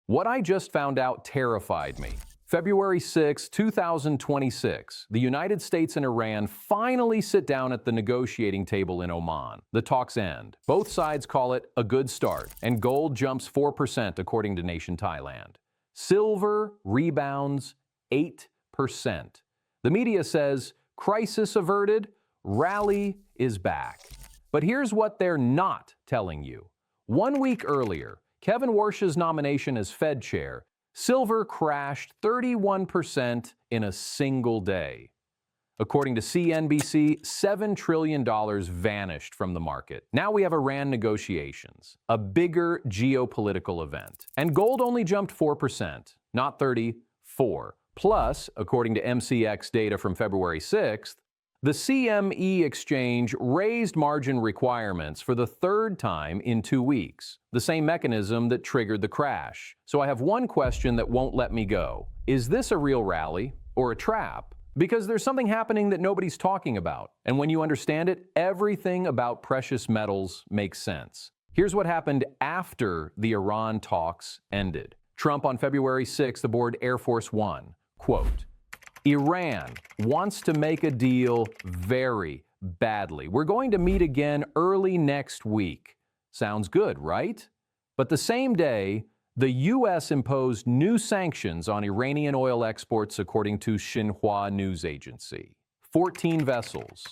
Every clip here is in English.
What I just found out terrified me. February 6, 2026, the United States and Iran finally sit down at the negotiating table in Oman. The talks end. Both sides call it a good start, and gold jumps 4% according to Nation Thailand. Silver rebounds 8%. The media says, crisis averted, rally is back. But here's what they're not telling you. 1 week earlier, Kevin Warsh's nomination as Fed chair, silver crashed 31% in a single day. According to CNBC, $7 trillion vanished from the market. Now we have Iran negotiations, a bigger geopolitical event. And gold only jumped 4%, not 34. Plus, according to MCX data from February 6th, the CME exchange raised margin requirements for the third time in 2 weeks, the same mechanism that triggered the crash. So I have one question that won't let me go. Is this a real rally or a trap? Because there's something happening that nobody's talking about. And when you understand it, everything about precious metals makes sense. Here's what happened after the Iran talks ended. Trump on February 6th aboard Air Force One, quote, Iran wants to make a deal very badly. We're going to meet again early next week. Sounds good, right? But the same day, the U.S. imposed new sanctions on Iranian oil exports, according to Xinhua news agency. 14 vessels.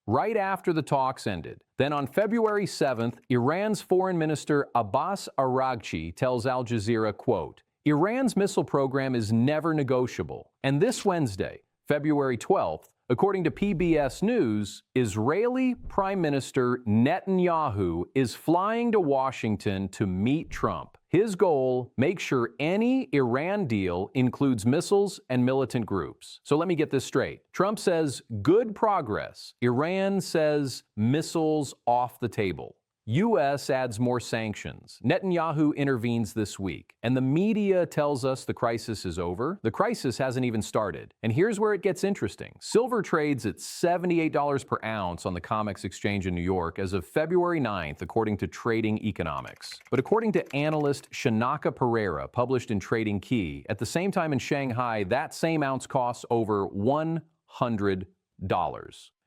Right after the talks ended. Then on February 7th, Iran's Foreign Minister Abbas Araghchi tells Al Jazeera, quote, Iran's missile program is never negotiable. And this Wednesday, February 12th, according to PBS News, Israeli Prime Minister Netanyahu is flying to Washington to meet Trump. His goal, make sure any Iran deal includes missiles and militant groups. So let me get this straight. Trump says good progress. Iran says missiles off the table. U.S. adds more sanctions. Netanyahu intervenes this week. And the media tells us the crisis is over. The crisis hasn't even started. And here's where it gets interesting. Silver trades at $78 per ounce on the COMEX exchange in New York as of February 9th, according to Trading Economics. But according to analyst Shanaka Pereira, published in Trading Key, at the same time in Shanghai, that same ounce costs over $100.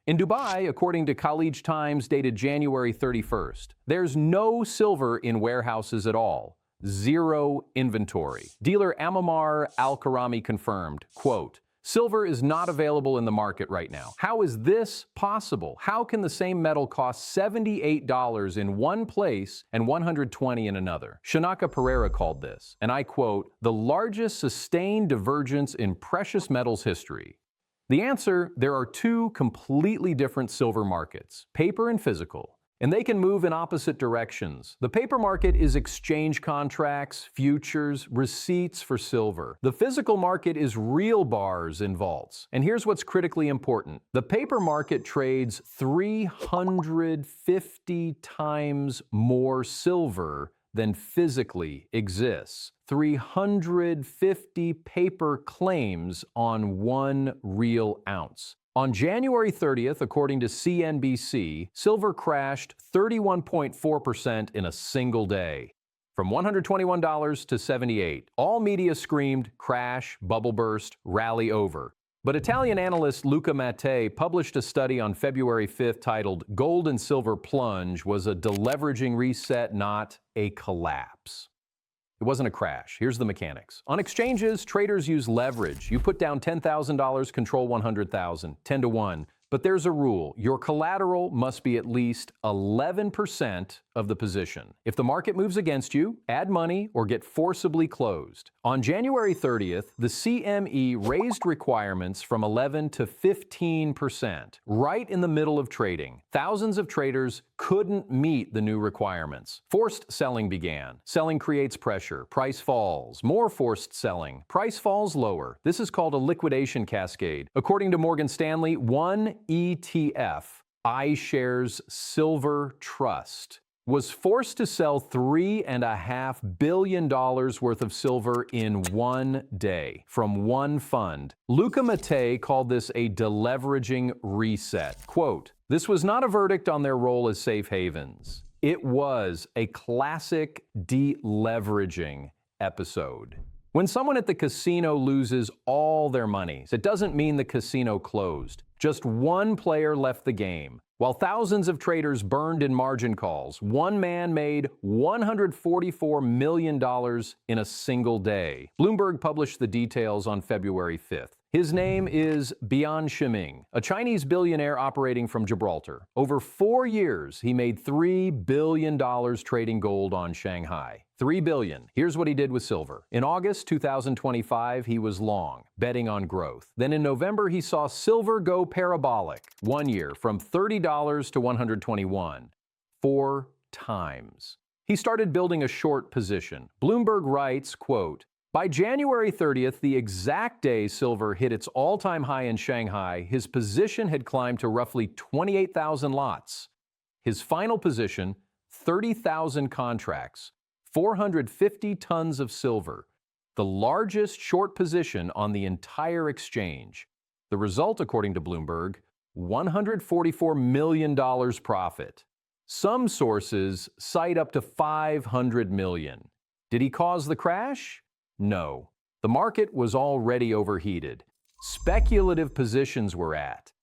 In Dubai, according to Khalij Times dated January 31st, there's no silver in warehouses at all. Zero inventory. Dealer Amamar Al-Karami confirmed, quote, silver is not available in the market right now. How is this possible? How can the same metal cost $78 in one place and $120 in another? Shanaka Pereira called this, and I quote, the largest sustained divergence in precious metals history. The answer, there are two completely different silver markets, paper and physical, and they can move in opposite directions. The paper market is exchange contracts, futures, receipts for silver. The physical market is real bars and vaults. And here's what's critically important. The paper market trades 350 times more silver than physically exists. 350 paper claims on 1 real ounce. On January 30th, according to CNBC, silver crashed 31.4% in a single day, from $121 to $78. All media screamed, crash, bubble burst, rally over. But Italian analyst Luca Mattei published a study on February 5th titled Gold and Silver Plunge was a deleveraging reset, not a collapse. It wasn't a crash. Here's the mechanics. On exchanges, traders use leverage. You put down $10,000, control $100,000, 10 to 1. But there's a rule. Your collateral must be at least 11% of the position. If the market moves against you, add money or get forcibly closed. On January 30th, the CME raised requirements from 11 to 15%, right in the middle of trading. Thousands of traders couldn't meet the new requirements. Forced selling began. Selling creates pressure. Price falls. More forced selling. Price falls lower. This is called a liquidation cascade. According to Morgan Stanley, one ETF, iShares Silver Trust, was forced to sell $3.5 billion worth of silver in one day from one fund. Luca Mattei called this a deleveraging reset. Quote, this was not a verdict on their role as safe havens. It was a classic deleveraging episode. When someone at the casino loses all their money, it doesn't mean the casino closed. Just one player left the game. While thousands of traders burned in margin calls, one man made $144 million in a single day. Bloomberg published the details on February 5th. His name is Bian Shiming, a Chinese billionaire operating from Gibraltar. Over 4 years, he made $3 billion trading gold on Shanghai. $3 billion. Here's what he did with silver. In August 2025, he was long, betting on growth. Then in November, he saw silver go parabolic. 1 year, from $30 to $121. 4 times. He started building a short position. Bloomberg writes, quote, "By January 30th, the exact day silver hit its all-time high in Shanghai, his position had climbed to roughly 28,000 lots. His final position, 30,000 contracts, 450 tons of silver, the largest short position on the entire exchange. The result, according to Bloomberg, $144 million profit. Some sources cite up to $500 million. Did he cause the crash? No. The market was already overheated. Speculative positions were at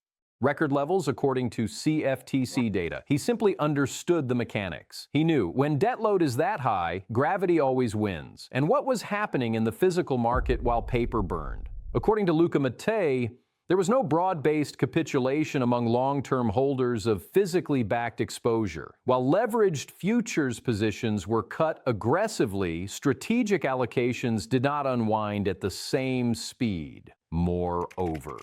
record levels according to CFTC data. He simply understood the mechanics. He knew when debt load is that high, gravity always wins. And what was happening in the physical market while paper burned? According to Luca Mattei, there was no broad-based capitulation among long-term holders of physically backed exposure. While leveraged futures positions were cut aggressively, strategic allocations did not unwind at the same speed. Moreover,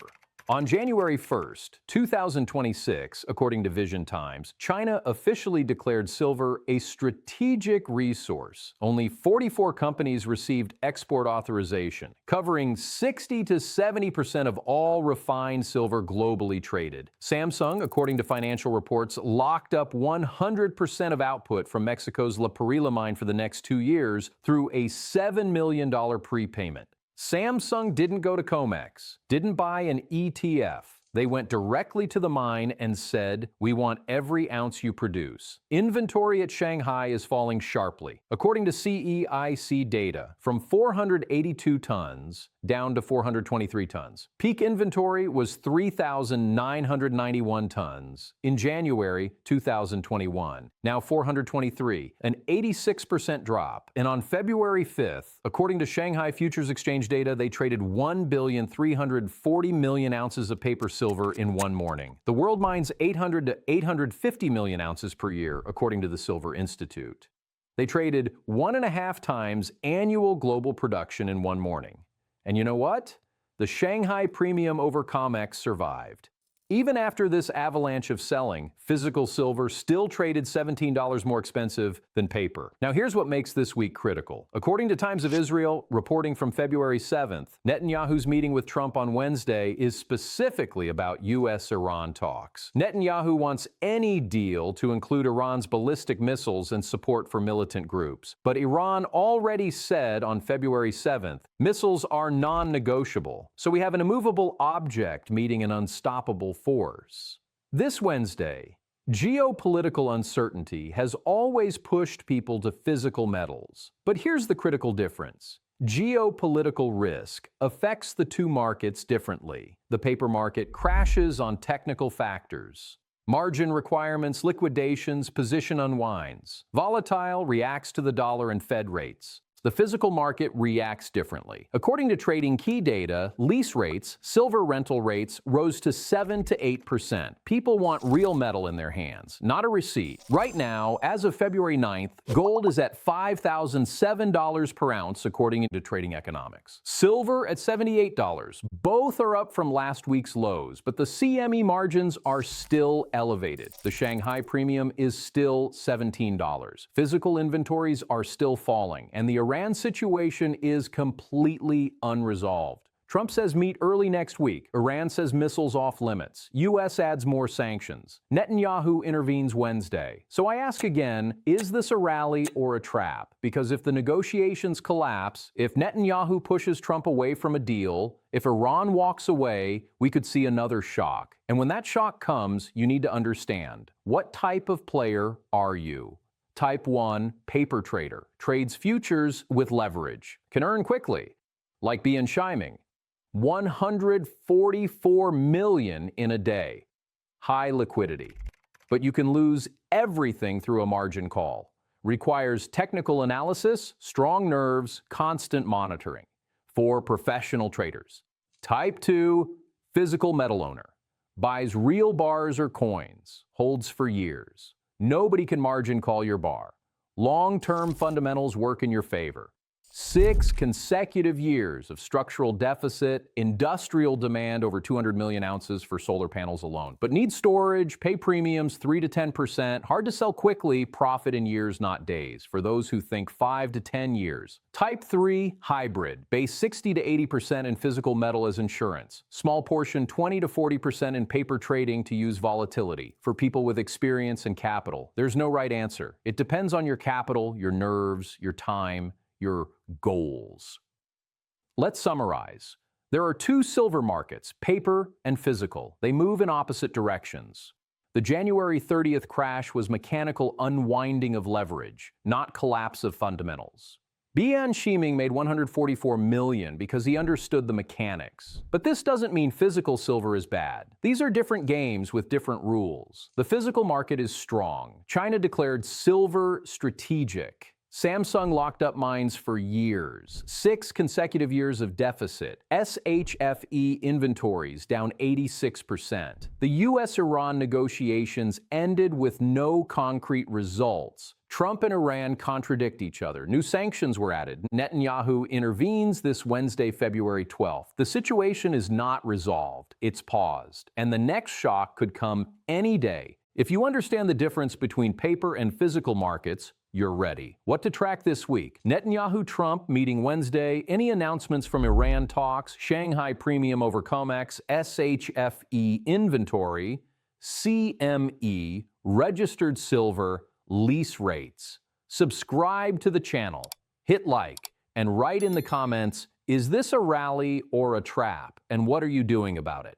on January 1st, 2026, according to Vision Times, China officially declared silver a strategic resource. Only 44 companies received export authorization, covering 60 to 70% of all refined silver globally traded. Samsung, according to financial reports, locked up 100% of output from Mexico's La Perla mine for the next 2 years through a $7 million prepayment. Samsung didn't go to COMEX, didn't buy an ETF. They went directly to the mine and said, "We want every ounce you produce." Inventory at Shanghai is falling sharply. According to CEIC data, from 482 tons down to 423 tons. Peak inventory was 3,991 tons in January 2021. Now 423, an 86% drop. And on February 5th, according to Shanghai Futures Exchange data, they traded 1,340 million ounces of paper silver in one morning. The world mines 800 to 850 million ounces per year, according to the Silver Institute. They traded 1.5 times annual global production in one morning. And you know what? The Shanghai premium over COMEX survived. Even after this avalanche of selling, physical silver still traded $17 more expensive than paper. Now here's what makes this week critical. According to Times of Israel, reporting from February 7th, Netanyahu's meeting with Trump on Wednesday is specifically about U.S.-Iran talks. Netanyahu wants any deal to include Iran's ballistic missiles and support for militant groups. But Iran already said on February 7th, missiles are non-negotiable. So we have an immovable object meeting an unstoppable force. This Wednesday, geopolitical uncertainty has always pushed people to physical metals. But here's the critical difference. Geopolitical risk affects the two markets differently. The paper market crashes on technical factors. Margin requirements, liquidations, position unwinds. Volatile reacts to the dollar and Fed rates. The physical market reacts differently. According to Trading Key data, lease rates, silver rental rates, rose to 7 to 8%. People want real metal in their hands, not a receipt. Right now, as of February 9th, gold is at $5,007 per ounce, according to Trading Economics. Silver at $78. Both are up from last week's lows, but the CME margins are still elevated. The Shanghai premium is still $17. Physical inventories are still falling, and the Iran situation is completely unresolved. Trump says meet early next week. Iran says missiles off limits. U.S. adds more sanctions. Netanyahu intervenes Wednesday. So I ask again, is this a rally or a trap? Because if the negotiations collapse, if Netanyahu pushes Trump away from a deal, if Iran walks away, we could see another shock. And when that shock comes, you need to understand, what type of player are you? Type 1, paper trader, trades futures with leverage, can earn quickly, like BN Shiming, 144 million in a day. High liquidity. But you can lose everything through a margin call. Requires technical analysis, strong nerves, constant monitoring. For professional traders. Type 2, physical metal owner. Buys real bars or coins, holds for years. Nobody can margin call your bar. Long-term fundamentals work in your favor. 6 consecutive years of structural deficit, industrial demand over 200 million ounces for solar panels alone. But need storage, pay premiums 3 to 10%, hard to sell quickly, profit in years, not days, for those who think 5 to 10 years. Type 3, hybrid, base 60 to 80% in physical metal as insurance. Small portion 20 to 40% in paper trading to use volatility. For people with experience and capital, there's no right answer. It depends on your capital, your nerves, your time, your goals. Let's summarize. There are 2 silver markets, paper and physical. They move in opposite directions. The January 30th crash was mechanical unwinding of leverage, not collapse of fundamentals. BN Shiming made 144 million because he understood the mechanics. But this doesn't mean physical silver is bad. These are different games with different rules. The physical market is strong. China declared silver strategic. Samsung locked up mines for years. 6 consecutive years of deficit. SHFE inventories down 86%. The US-Iran negotiations ended with no concrete results. Trump and Iran contradict each other. New sanctions were added. Netanyahu intervenes this Wednesday, February 12th. The situation is not resolved. It's paused. And the next shock could come any day. If you understand the difference between paper and physical markets, you're ready. What to track this week? Netanyahu-Trump meeting Wednesday. Any announcements from Iran talks? Shanghai premium over COMEX. SHFE inventory. CME. Registered silver. Lease rates. Subscribe to the channel. Hit like. And write in the comments, is this a rally or a trap? And what are you doing about it?